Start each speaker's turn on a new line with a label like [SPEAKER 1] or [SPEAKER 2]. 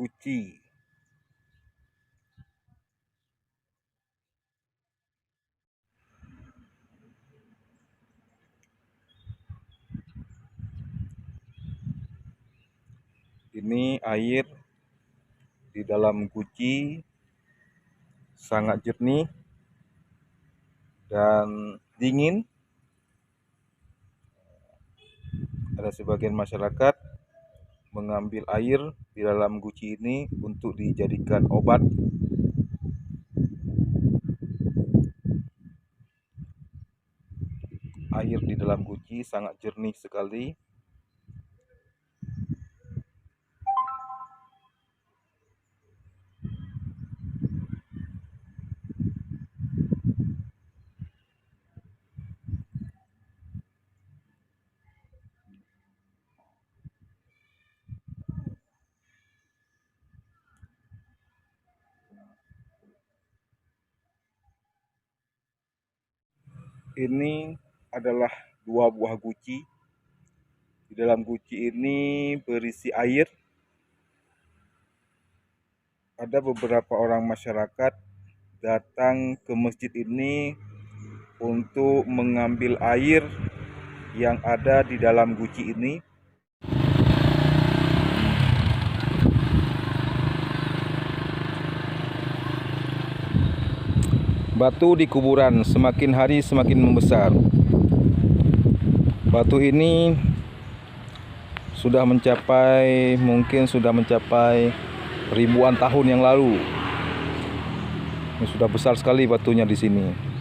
[SPEAKER 1] guci. Ini air di dalam guci sangat jernih dan dingin. Ada sebagian masyarakat mengambil air di dalam guci ini untuk dijadikan obat. Air di dalam guci sangat jernih sekali. Ini adalah 2 buah guci. Di dalam guci ini berisi air. Ada beberapa orang masyarakat datang ke masjid ini untuk mengambil air yang ada di dalam guci ini. Batu di kuburan semakin hari semakin membesar. Batu ini mungkin sudah mencapai ribuan tahun yang lalu. Ini sudah besar sekali batunya di sini.